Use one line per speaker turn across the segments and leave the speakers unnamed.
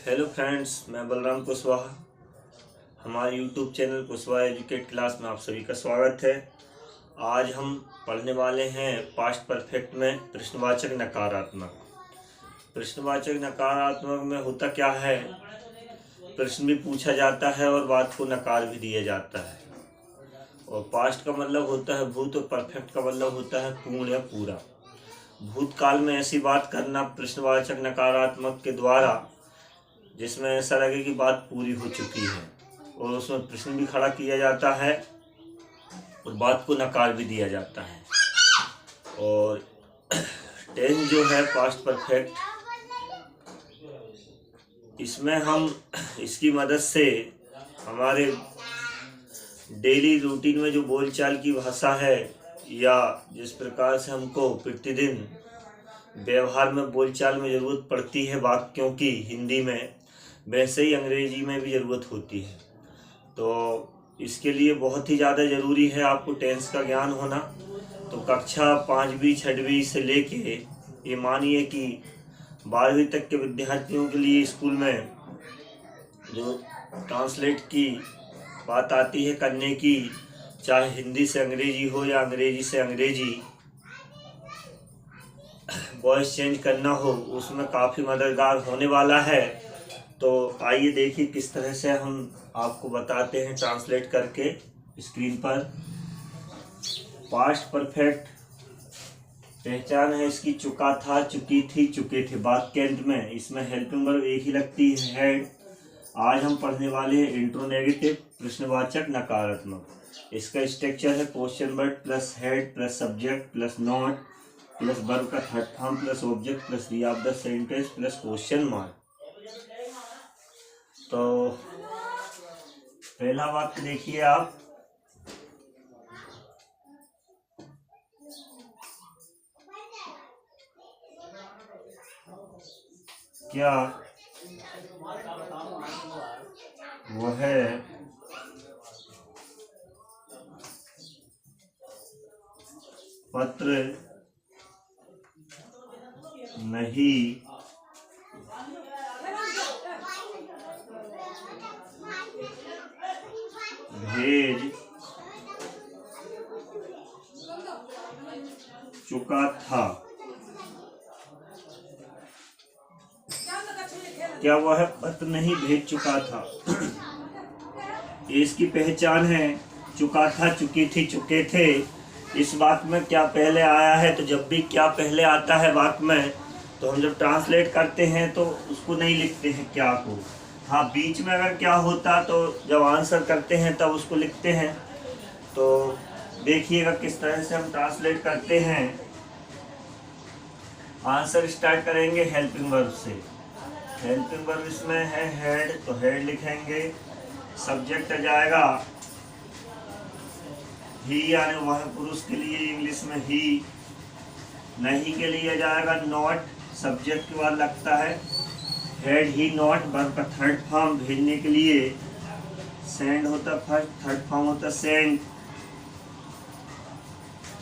Hello friends, मैं बलराम कुशवाहा। हमारे YouTube channel Kushwaha educate class में आप सभी का स्वागत है। आज हम पढ़ने वाले हैं पास्ट परफेक्ट में प्रश्नवाचक नकारात्मक। प्रश्नवाचक नकारात्मक में होता क्या है, प्रश्न भी पूछा जाता है और बात को नकार भी दिया जाता है। और पास्ट का मतलब होता है भूत और परफेक्ट का मतलब होता है पूर्ण या पूरा। भूतकाल में ऐसी बात करना प्रश्नवाचक नकारात्मक के द्वारा जिसमें ऐसा लगे कि बात पूरी हो चुकी है, और उसमें प्रश्न भी खड़ा किया जाता है और बात को नकार भी दिया जाता है। और टेंस जो है पास्ट परफेक्ट, इसमें हम इसकी मदद से हमारे डेली रूटीन में जो बोलचाल की भाषा है या जिस प्रकार से हमको प्रतिदिन व्यवहार में बोलचाल में ज़रूरत पड़ती है वाक्यों की हिंदी में, वैसे ही अंग्रेजी में भी ज़रूरत होती है। तो इसके लिए बहुत ही ज़्यादा ज़रूरी है आपको टेंस का ज्ञान होना। तो कक्षा 5वीं 6वीं से लेके ये मानिए कि 12वीं तक के विद्यार्थियों के लिए स्कूल में जो ट्रांसलेट की बात आती है करने की, चाहे हिंदी से अंग्रेजी हो या अंग्रेजी से अंग्रेजी वॉइस चेंज करना हो, उसमें काफ़ी मददगार होने वाला है। तो आइए देखिए किस तरह से हम आपको बताते हैं ट्रांसलेट करके स्क्रीन पर। पास्ट परफेक्ट पहचान है इसकी चुका था, चुकी थी, चुके थे। बात के अंत में इसमें हेल्पिंग वर्ब एक ही लगती है, हेड। आज हम पढ़ने वाले हैं इंट्रोनेगेटिव प्रश्नवाचक नकारात्मक। इसका स्ट्रक्चर है question word plus head plus subject plus not plus verb का third form plus object plus the of the sentence plus question mark. तो पहला वाक्य देखिए आप, क्या वह पत्र नहीं भेज चुका था? क्या वह पत्र नहीं भेज चुका था? ये इसकी पहचान है। चुका था, चुकी थी, चुके थे। इस वाक्य में क्या पहले आया है? तो जब भी क्या पहले आता है वाक्य में, तो हम जब ट्रांसलेट करते हैं तो उसको नहीं लिखते हैं क्या को। हाँ, बीच में अगर क्या होता तो जब आंसर करते हैं तब उसको लिखते हैं। तो देखिएगा किस तरह से हम ट्रांसलेट करते हैं। आंसर स्टार्ट करेंगे हेल्पिंग वर्ब से। हेल्पिंग वर्ब इसमें है हेड, तो हेड लिखेंगे। सब्जेक्ट आ जाएगा ही, यानी वह पुरुष के लिए इंग्लिश में ही। नहीं के लिए आ जाएगा नॉट, सब्जेक्ट के बाद लगता है हेड ही नॉट। वर्ब का थर्ड फॉर्म भेजने के लिए सेंड होता फर्स्ट, थर्ड फॉर्म होता सेंड।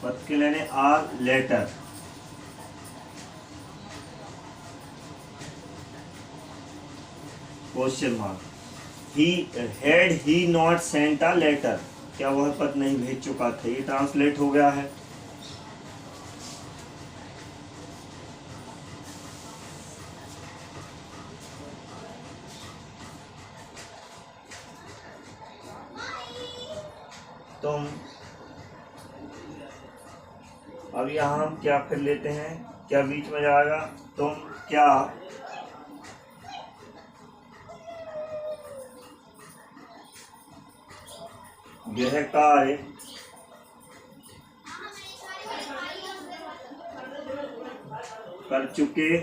पद के लेने आर letter. Question mark. He had he not sent a letter, क्या वह पत्र नहीं भेज चुका था? ये ट्रांसलेट हो गया है। तुम, अब यहाँ हम क्या फिर लेते हैं, क्या बीच में जाएगा? तुम क्या गृह कार्य कर चुके?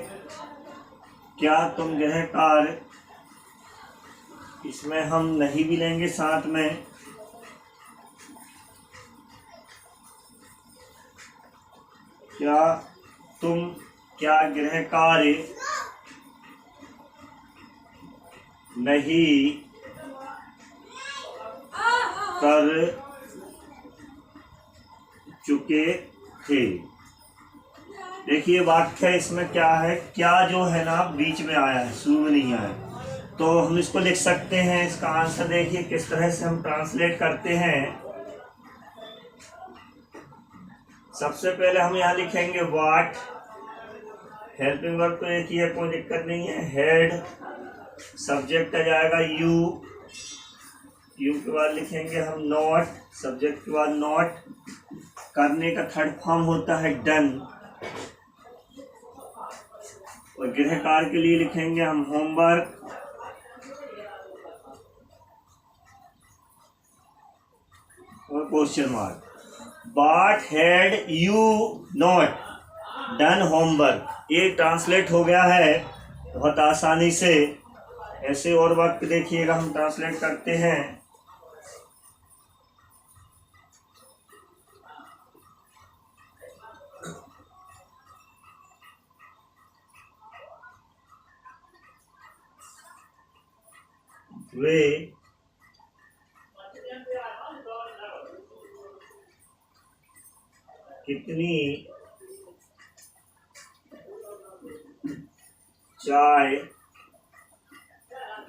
क्या तुम गृह कार्य, इसमें हम नहीं भी लेंगे साथ में। क्या तुम क्या गृह कार्य नहीं कर चुके थे? देखिए वाक्य इसमें क्या है, क्या जो है ना बीच में आया है, शुरू में नहीं आया। तो हम इसको लिख सकते हैं। इसका आंसर देखिए किस तरह से हम ट्रांसलेट करते हैं। सबसे पहले हम यहाँ लिखेंगे व्हाट, हेल्पिंग वर्ब तो एक ही है, कोई दिक्कत नहीं है। हेड, सब्जेक्ट आ जाएगा यू, यू के बाद लिखेंगे हम नॉट, सब्जेक्ट के बाद नॉट। करने का थर्ड फॉर्म होता है डन, और गृह कार्य के लिए लिखेंगे हम होमवर्क। और question mark. What had you not done homework, ये ट्रांसलेट हो गया है बहुत आसानी से। ऐसे और वाक्य देखिएगा हम ट्रांसलेट करते हैं। वे कितनी चाय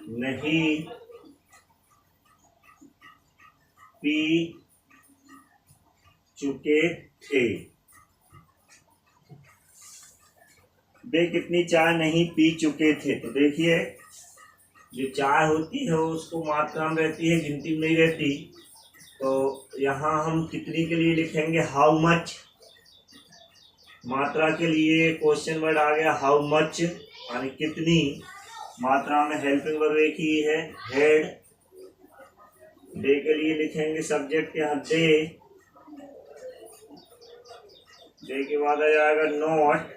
नहीं पी चुके थे। वे कितनी चाय नहीं पी चुके थे। तो देखिए जो चाय होती है उसको मात्रा में रहती है, गिनती में नहीं रहती। तो यहाँ हम कितनी के लिए लिखेंगे हाउ मच, मात्रा के लिए क्वेश्चन वर्ड आ गया हाउ मच, यानी कितनी। मात्रा में हेल्पिंग वर्ब एक ही है हेड। डे के लिए लिखेंगे सब्जेक्ट यहाँ डे, डे के बाद आ जाएगा not.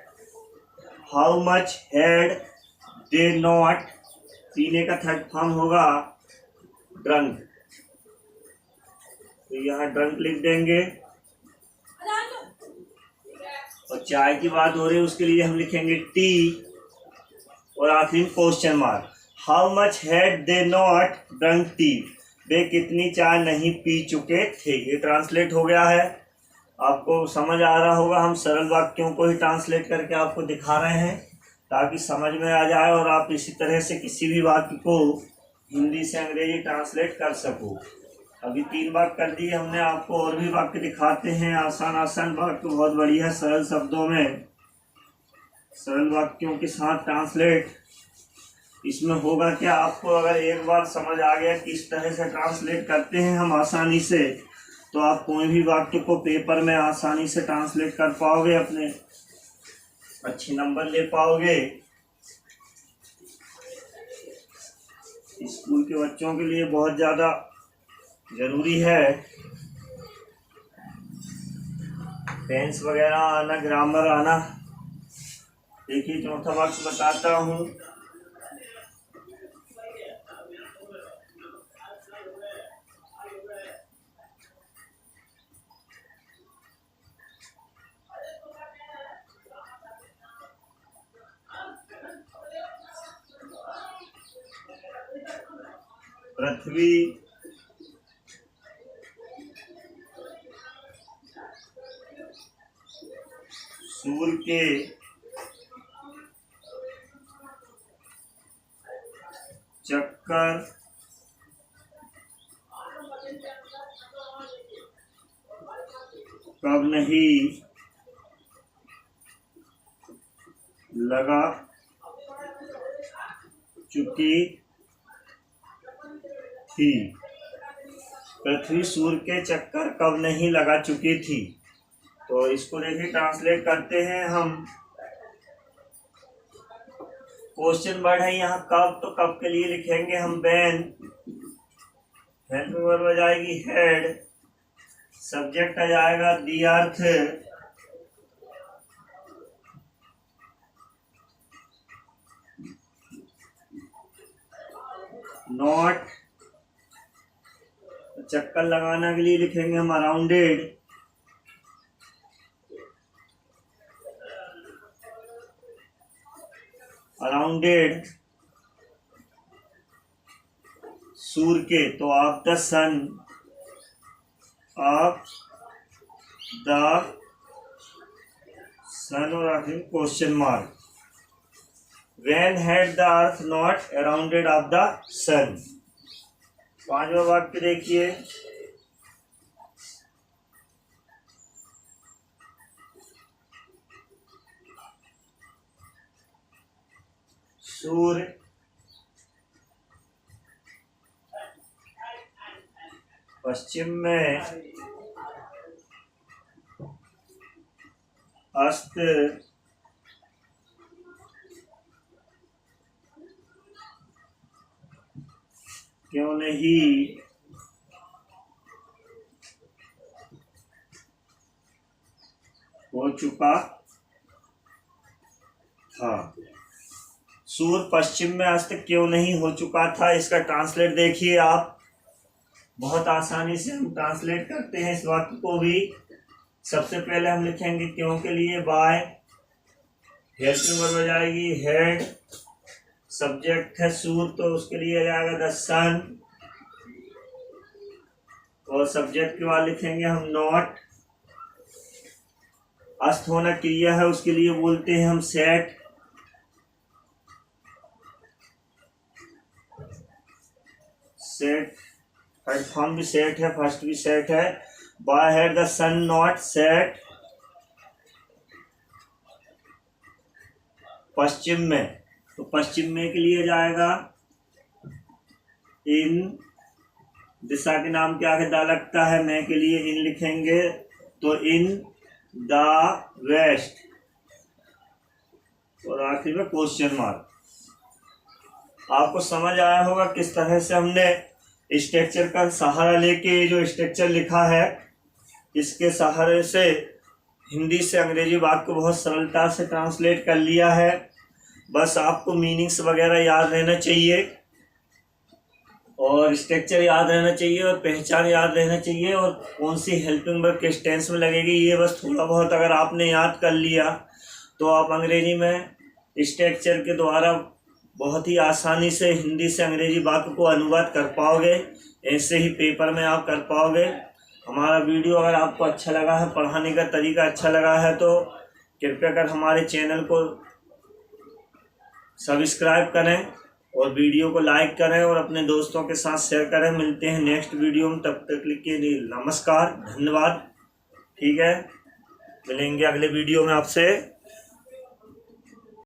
How much had they not, पीने का थर्ड फॉर्म होगा ड्रंक, तो यहाँ ड्रंक लिख देंगे। और चाय की बात हो रही है उसके लिए हम लिखेंगे टी, और आखिरी question mark. How much had they not drunk tea, वे कितनी चाय नहीं पी चुके थे। ये ट्रांसलेट हो गया है, आपको समझ आ रहा होगा। हम सरल वाक्यों को ही ट्रांसलेट करके आपको दिखा रहे हैं ताकि समझ में आ जाए और आप इसी तरह से किसी भी वाक्य को हिंदी से अंग्रेजी ट्रांसलेट कर सको। अभी 3 वाक्य कर दिए हमने, आपको और भी वाक्य दिखाते हैं। आसान आसान वाक्य, बहुत बढ़िया सरल शब्दों में सरल वाक्यों के साथ ट्रांसलेट। इसमें होगा क्या, आपको अगर एक बार समझ आ गया कि इस तरह से ट्रांसलेट करते हैं हम आसानी से, तो आप कोई भी वाक्य को पेपर में आसानी से ट्रांसलेट कर पाओगे, अपने अच्छे नंबर ले पाओगे। स्कूल के बच्चों के लिए बहुत ज़्यादा ज़रूरी है टेंस वगैरह आना, ग्रामर आना। देखिए चौथा वाक्य बताता हूँ। पृथ्वी सूर्य के चक्कर कब नहीं लगा चुकी थी। पृथ्वी सूर्य के चक्कर कब नहीं लगा चुकी थी। तो इसको देखिए ट्रांसलेट करते हैं हम। क्वेश्चन वर्ड है यहाँ कब, तो कब के लिए लिखेंगे हम व्हेन। हेल्पिंग वर्ब आ जाएगी हेड, सब्जेक्ट आ जाएगा दी अर्थ, नॉट। चक्कर लगाना के लिए लिखेंगे हम अराउंडेड, अराउंडेड सूर्य के, तो of the sun, of the sun, और आखिर question mark. When had the earth not surrounded of the sun? पांचवा वाक्य देखिए, सूर्य पश्चिम में अस्त क्यों नहीं हो चुका था। सूर्य पश्चिम में अस्त क्यों नहीं हो चुका था, इसका ट्रांसलेट देखिए आप। बहुत आसानी से हम ट्रांसलेट करते हैं इस वाक्य को भी। सबसे पहले हम लिखेंगे क्यों के लिए बाय, हेल्पिंग वर्ब हो जाएगी हेड, सब्जेक्ट है सूर्य तो उसके लिए आ जाएगा द सन, और सब्जेक्ट के बाद लिखेंगे हम नॉट। अस्त होना क्रिया है, उसके लिए बोलते हैं हम सेट। सेट थर्ड फॉर्म भी सेट है, फर्स्ट भी सेट है। Why had the sun not set पश्चिम में, तो पश्चिम में के लिए जाएगा इन, दिशा के नाम के आगे दा लगता है, मैं के लिए इन लिखेंगे तो इन द वेस्ट, और आखिर में क्वेश्चन मार्क। आपको समझ आया होगा किस तरह से हमने स्ट्रक्चर का सहारा लेके जो स्ट्रक्चर लिखा है, इसके सहारे से हिंदी से अंग्रेजी वाक्य को बहुत सरलता से ट्रांसलेट कर लिया है। बस आपको मीनिंग्स वगैरह याद रहना चाहिए, और स्ट्रक्चर याद रहना चाहिए, और पहचान याद रहना चाहिए, और कौन सी हेल्पिंग वर्ब किस टेंस में लगेगी, ये बस थोड़ा बहुत अगर आपने याद कर लिया तो आप अंग्रेजी में स्ट्रक्चर के द्वारा बहुत ही आसानी से हिंदी से अंग्रेजी वाक्य को अनुवाद कर पाओगे। ऐसे ही पेपर में आप कर पाओगे। हमारा वीडियो अगर आपको अच्छा लगा है, पढ़ाने का तरीका अच्छा लगा है, तो कृपया कर हमारे चैनल को सब्सक्राइब करें और वीडियो को लाइक करें और अपने दोस्तों के साथ शेयर करें। मिलते हैं नेक्स्ट वीडियो में, तब तक के लिए नमस्कार, धन्यवाद। ठीक है, मिलेंगे अगले वीडियो में आपसे।